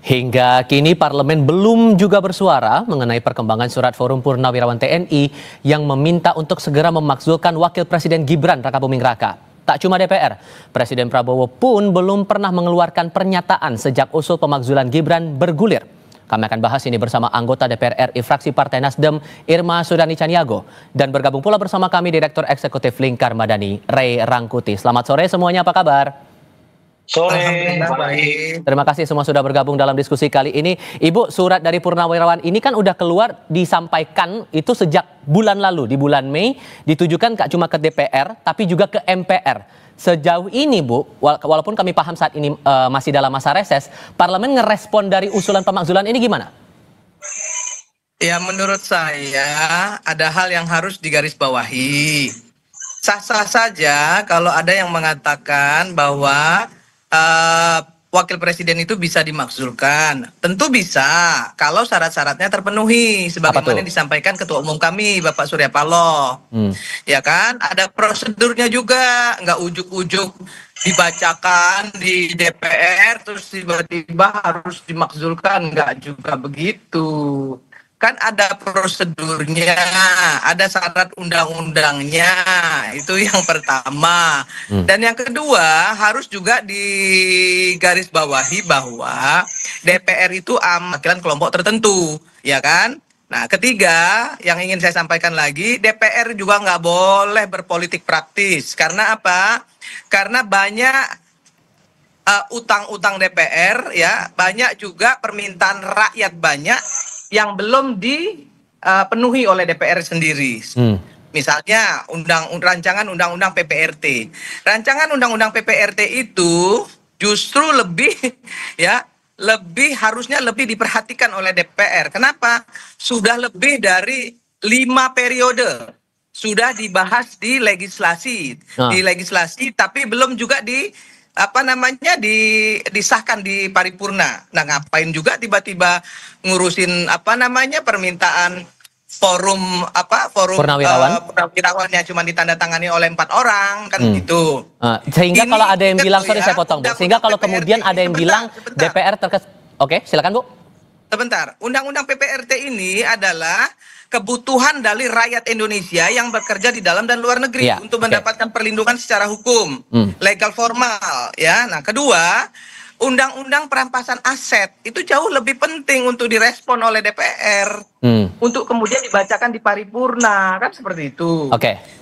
Hingga kini parlemen belum juga bersuara mengenai perkembangan surat Forum Purnawirawan TNI yang meminta untuk segera memakzulkan Wakil Presiden Gibran Rakabuming Raka. Tak cuma DPR, Presiden Prabowo pun belum pernah mengeluarkan pernyataan sejak usul pemakzulan Gibran bergulir. Kami akan bahas ini bersama anggota DPR RI fraksi Partai Nasdem Irma Sudani Caniago. Dan bergabung pula bersama kami Direktur Eksekutif Lingkar Madani Ray Rangkuti. Selamat sore semuanya, apa kabar? Sore, baik. Terima kasih semua sudah bergabung dalam diskusi kali ini. Ibu, surat dari Purnawirawan ini kan udah keluar disampaikan itu sejak bulan lalu, di bulan Mei, ditujukan gak cuma ke DPR, tapi juga ke MPR. Sejauh ini, Bu, walaupun kami paham saat ini masih dalam masa reses, parlemen ngerespon dari usulan pemakzulan ini gimana? Ya, menurut saya ada hal yang harus digarisbawahi. Sah-sah saja kalau ada yang mengatakan bahwa Wakil Presiden itu bisa dimakzulkan. Tentu bisa kalau syarat-syaratnya terpenuhi sebagaimana yang disampaikan Ketua Umum kami Bapak Surya Paloh. Ya kan, ada prosedurnya juga, nggak ujuk-ujuk dibacakan di DPR terus tiba-tiba harus dimakzulkan, nggak juga begitu. Kan ada prosedurnya, ada syarat undang-undangnya, itu yang pertama. Dan yang kedua, harus juga digarisbawahi bahwa DPR itu mewakilkan kelompok tertentu, ya kan? Nah, ketiga, yang ingin saya sampaikan lagi, DPR juga nggak boleh berpolitik praktis. Karena apa? Karena banyak utang-utang DPR, ya, banyak juga permintaan rakyat banyak yang belum dipenuhi oleh DPR sendiri. Misalnya rancangan undang-undang PPRT. Rancangan undang-undang PPRT itu justru harusnya lebih diperhatikan oleh DPR. Kenapa? Sudah lebih dari 5 periode sudah dibahas di legislasi, tapi belum juga disahkan di paripurna. Nah, ngapain juga tiba-tiba ngurusin permintaan forum purnawirawan yang cuma ditandatangani oleh 4 orang kan gitu. Sehingga kalau ada yang bilang, sorry saya potong, Bu. Sehingga kalau kemudian ada yang bilang DPR Oke, silakan, Bu. Sebentar, undang-undang PPRT ini adalah kebutuhan dari rakyat Indonesia yang bekerja di dalam dan luar negeri untuk mendapatkan perlindungan secara hukum, legal formal, ya. Nah, kedua, undang-undang perampasan aset itu jauh lebih penting untuk direspon oleh DPR, untuk kemudian dibacakan di paripurna, kan seperti itu.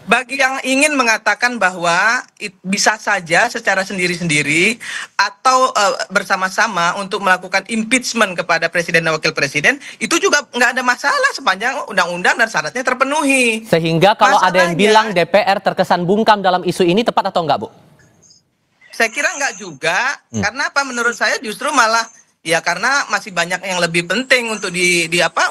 Bagi yang ingin mengatakan bahwa bisa saja secara sendiri-sendiri atau bersama-sama untuk melakukan impeachment kepada Presiden dan Wakil Presiden, itu juga nggak ada masalah sepanjang undang-undang dan syaratnya terpenuhi. Sehingga kalau ada yang bilang DPR terkesan bungkam dalam isu ini, tepat atau enggak, Bu? Saya kira enggak juga, karena apa? Menurut saya justru malah ya karena masih banyak yang lebih penting untuk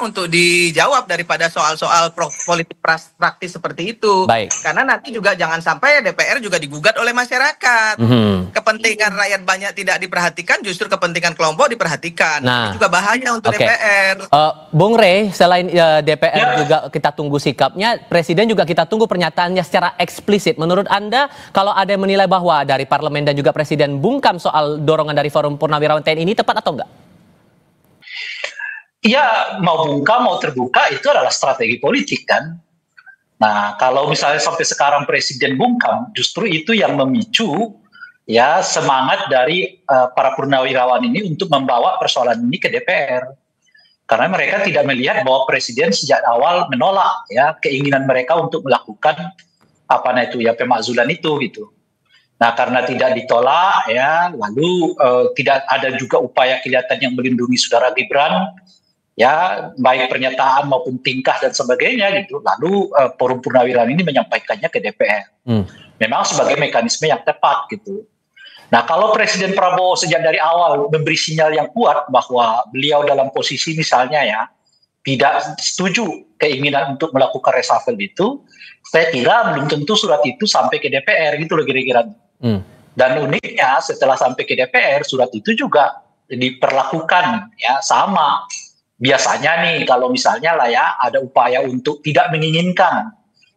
untuk dijawab daripada soal-soal politik praktis seperti itu. Karena nanti juga jangan sampai DPR juga digugat oleh masyarakat. Kepentingan rakyat banyak tidak diperhatikan, justru kepentingan kelompok diperhatikan. Ini juga bahaya untuk DPR. Bung Rey, selain DPR juga kita tunggu sikapnya, Presiden juga kita tunggu pernyataannya secara eksplisit. Menurut Anda, kalau ada yang menilai bahwa dari Parlemen dan juga Presiden bungkam soal dorongan dari Forum Purnawirawan TNI ini, tepat atau enggak? Ya, mau bungkam mau terbuka itu adalah strategi politik kan. Nah, kalau misalnya sampai sekarang Presiden bungkam, justru itu yang memicu ya semangat dari para purnawirawan ini untuk membawa persoalan ini ke DPR. Karena mereka tidak melihat bahwa Presiden sejak awal menolak ya keinginan mereka untuk melakukan pemakzulan itu gitu. Nah, karena tidak ditolak ya, lalu tidak ada juga upaya kelihatan yang melindungi saudara Gibran, ya baik pernyataan maupun tingkah dan sebagainya gitu. Lalu Forum Purnawirawan ini menyampaikannya ke DPR. Memang sebagai mekanisme yang tepat gitu. Nah, kalau Presiden Prabowo sejak dari awal memberi sinyal yang kuat bahwa beliau dalam posisi misalnya ya tidak setuju keinginan untuk melakukan reshuffle itu, saya kira belum tentu surat itu sampai ke DPR gitu loh kira-kira. Dan uniknya setelah sampai ke DPR, surat itu juga diperlakukan ya sama. Biasanya nih kalau misalnya ada upaya untuk tidak menginginkan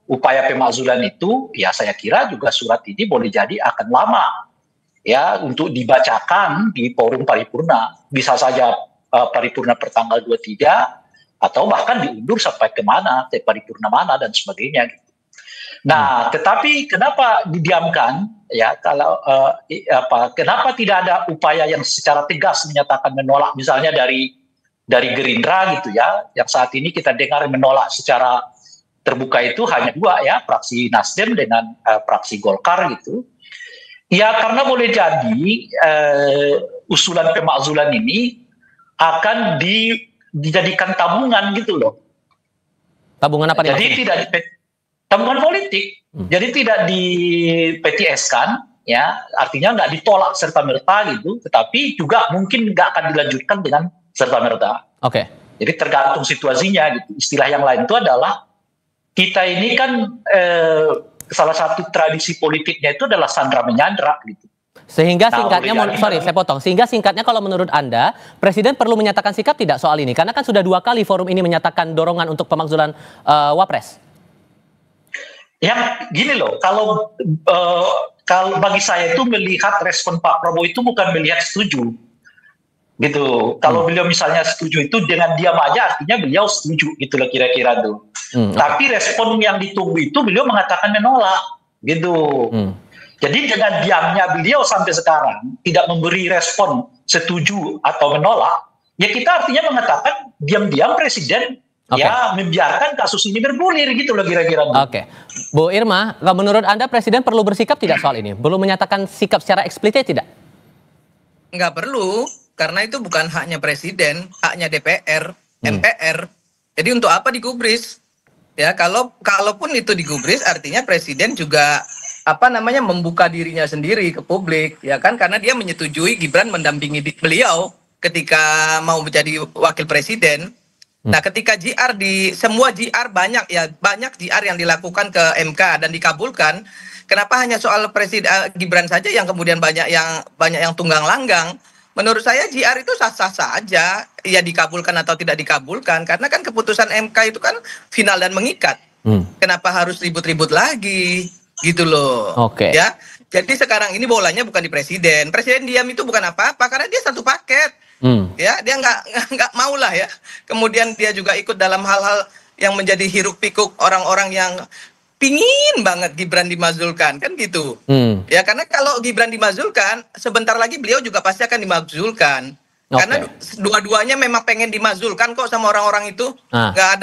upaya pemakzulan itu, ya saya kira juga surat ini boleh jadi akan lama ya untuk dibacakan di forum paripurna. Bisa saja paripurna pertanggal 23 atau bahkan diundur sampai kemana, ke paripurna mana dan sebagainya. Nah, tetapi kenapa didiamkan? Ya, kalau kenapa tidak ada upaya yang secara tegas menyatakan menolak, misalnya dari Gerindra gitu ya, yang saat ini kita dengar menolak secara terbuka itu hanya dua ya, fraksi Nasdem dengan fraksi Golkar gitu. Ya, karena boleh jadi usulan pemakzulan ini akan dijadikan tabungan gitu loh. Tabungan apa nih? Jadi tabungan politik. Jadi tidak di PTS-kan, ya, artinya nggak ditolak serta-merta gitu, tetapi juga mungkin nggak akan dilanjutkan dengan serta-merta. Oke. Jadi tergantung situasinya gitu. Istilah yang lain itu adalah kita ini kan salah satu tradisi politiknya itu adalah sandra menyandra gitu. Sehingga singkatnya, saya potong. Sehingga singkatnya kalau menurut Anda, Presiden perlu menyatakan sikap tidak soal ini? Karena kan sudah 2 kali forum ini menyatakan dorongan untuk pemakzulan Wapres. Yang gini loh, kalau bagi saya itu melihat respon Pak Prabowo itu bukan melihat setuju. Gitu. Kalau beliau misalnya setuju itu dengan diam aja artinya beliau setuju gitu loh kira-kira tuh. Tapi respon yang ditunggu itu beliau mengatakan menolak gitu. Jadi dengan diamnya beliau sampai sekarang tidak memberi respon setuju atau menolak, ya kita artinya mengatakan diam-diam Presiden ya membiarkan kasus ini bergulir gitu loh kira-kira. Oke. Bu Irma, menurut Anda Presiden perlu bersikap tidak soal ini? Belum menyatakan sikap secara eksplisit tidak? Nggak perlu, karena itu bukan haknya Presiden, haknya DPR, MPR. Jadi untuk apa digubris? Ya, kalaupun itu digubris artinya Presiden juga membuka dirinya sendiri ke publik, ya kan, karena dia menyetujui Gibran mendampingi beliau ketika mau menjadi wakil presiden. Nah, ketika semua GR banyak GR yang dilakukan ke MK dan dikabulkan, kenapa hanya soal Gibran saja yang kemudian banyak yang tunggang langgang? Menurut saya GR itu sah-sah saja, ya dikabulkan atau tidak dikabulkan, karena kan keputusan MK itu kan final dan mengikat. Kenapa harus ribut-ribut lagi? Gitu loh. Oke. Ya. Jadi sekarang ini bolanya bukan di Presiden. Presiden diam itu bukan apa-apa karena dia satu paket. Ya, dia nggak mau lah ya. Kemudian dia juga ikut dalam hal-hal yang menjadi hiruk-pikuk orang-orang yang pingin banget Gibran dimazulkan, kan gitu. Ya, karena kalau Gibran dimazulkan, sebentar lagi beliau juga pasti akan dimazulkan. Karena dua-duanya memang pengen dimazulkan kok sama orang-orang itu. Nggak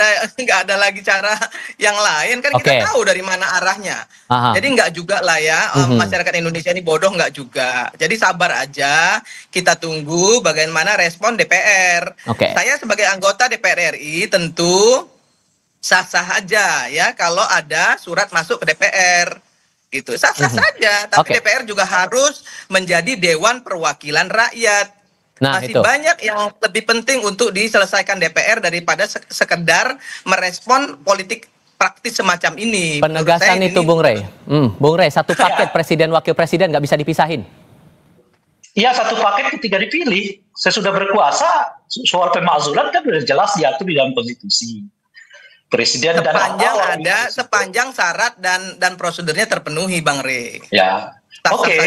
ada lagi cara yang lain, kan kita tahu dari mana arahnya. Jadi nggak juga lah ya, masyarakat Indonesia ini bodoh nggak juga. Jadi sabar aja, kita tunggu bagaimana respon DPR. Saya sebagai anggota DPR RI tentu sah-sah aja ya kalau ada surat masuk ke DPR. Gitu, sah-sah saja. Tapi DPR juga harus menjadi Dewan Perwakilan Rakyat. Masih banyak yang lebih penting untuk diselesaikan DPR daripada sekedar merespon politik praktis semacam ini. Penegasan itu Bung Rey. Bung Rey, satu paket presiden wakil presiden nggak bisa dipisahin. Iya, satu paket ketika dipilih. Sesudah berkuasa, soal pemakzulan kan sudah jelas diatur di dalam konstitusi. Presiden sepanjang syarat dan prosedurnya terpenuhi, Bang Rey. Ya, oke.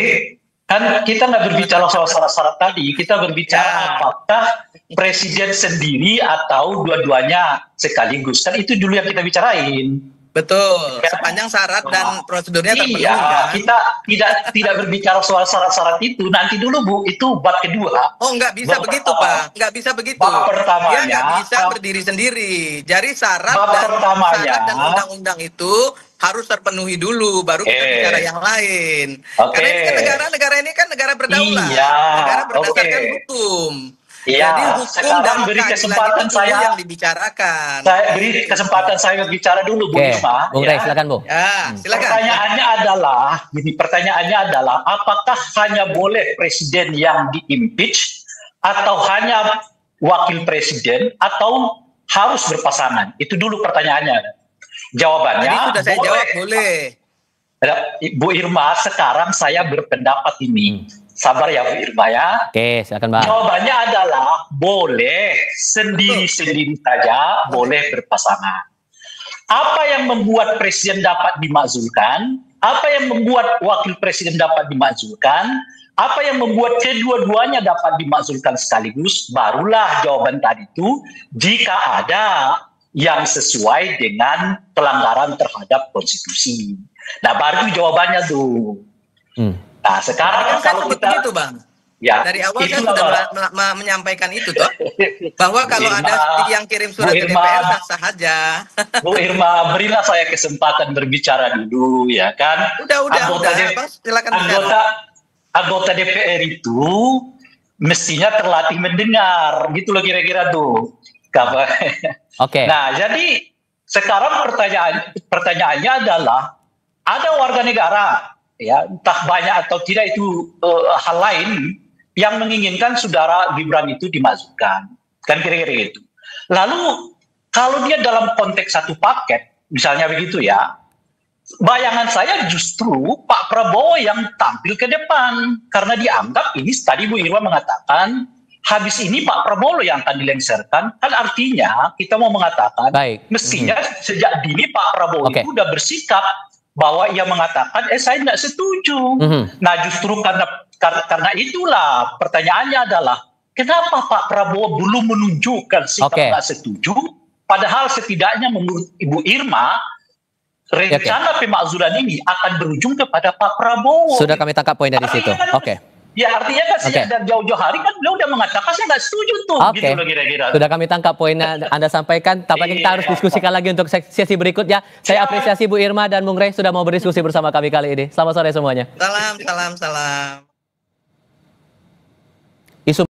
Kan kita nggak berbicara soal syarat-syarat tadi, kita berbicara apakah presiden sendiri atau dua-duanya sekaligus. Kan itu dulu yang kita bicarain. Betul, sepanjang syarat dan prosedurnya terpenuhi. Iya, kita tidak berbicara soal syarat-syarat itu. Nanti dulu Bu, itu bab kedua. Oh, nggak bisa begitu Pak, nggak bisa begitu. Bab pertamanya, dia nggak bisa berdiri sendiri. Jadi syarat dan undang-undang itu harus terpenuhi dulu, baru kita bicara yang lain. Karena ini kan negara ini kan negara berdaulat, negara berdasarkan hukum. Iya, jadi hukum dan beri kesempatan saya yang dibicarakan. Saya beri kesempatan saya berbicara dulu, Bu Irma. Bung Rey, silakan Bu. Ya, silakan. Pertanyaannya adalah, apakah hanya boleh presiden yang di-impeach atau hanya wakil presiden atau harus berpasangan? Itu dulu pertanyaannya. Jawabannya tadi sudah saya jawab, boleh. Bu Irma, sekarang saya berpendapat ini. Sabar ya Bu Irma ya. Oke, silakan Bang. Jawabannya adalah boleh sendiri-sendiri saja, boleh berpasangan. Apa yang membuat presiden dapat dimakzulkan? Apa yang membuat wakil presiden dapat dimakzulkan? Apa yang membuat kedua-duanya dapat dimakzulkan sekaligus? Barulah jawaban tadi itu, jika ada yang sesuai dengan pelanggaran terhadap konstitusi. Nah, baru jawabannya tuh. Nah, sekarang kalau kita begitu, Bang. Ya, dari awal saya sudah menyampaikan itu toh, bahwa kalau ada yang kirim surat ke DPR sah-sah aja. Bu Irma, berilah saya kesempatan berbicara dulu, ya kan? Udah, silakan. Anggota DPR itu mestinya terlatih mendengar, gitu loh kira-kira tuh. Oke. Nah, jadi sekarang pertanyaannya adalah, ada warga negara, ya entah banyak atau tidak itu hal lain, yang menginginkan saudara Gibran itu dimasukkan, kan kira-kira gitu. Lalu kalau dia dalam konteks satu paket, misalnya begitu ya, bayangan saya justru Pak Prabowo yang tampil ke depan, karena dianggap ini tadi Bu Irma mengatakan habis ini Pak Prabowo yang akan dilengsarkan, kan artinya kita mau mengatakan mestinya sejak dini Pak Prabowo itu udah bersikap bahwa ia mengatakan saya tidak setuju. Nah, justru karena itulah pertanyaannya adalah kenapa Pak Prabowo belum menunjukkan sikap tidak setuju, padahal setidaknya menurut Ibu Irma rencana pemakzulan ini akan berujung kepada Pak Prabowo. Sudah kami tangkap poin dari situ. Ya, artinya kan sejak dari jauh-jauh hari kan beliau udah mengatakan saya nggak setuju tuh, gitu loh kira-kira. Sudah kami tangkap poin Anda sampaikan. Tampaknya kita harus diskusikan lagi untuk sesi berikutnya. Saya apresiasi Bu Irma dan Bung Rey sudah mau berdiskusi bersama kami kali ini. Selamat sore semuanya. Salam. Isu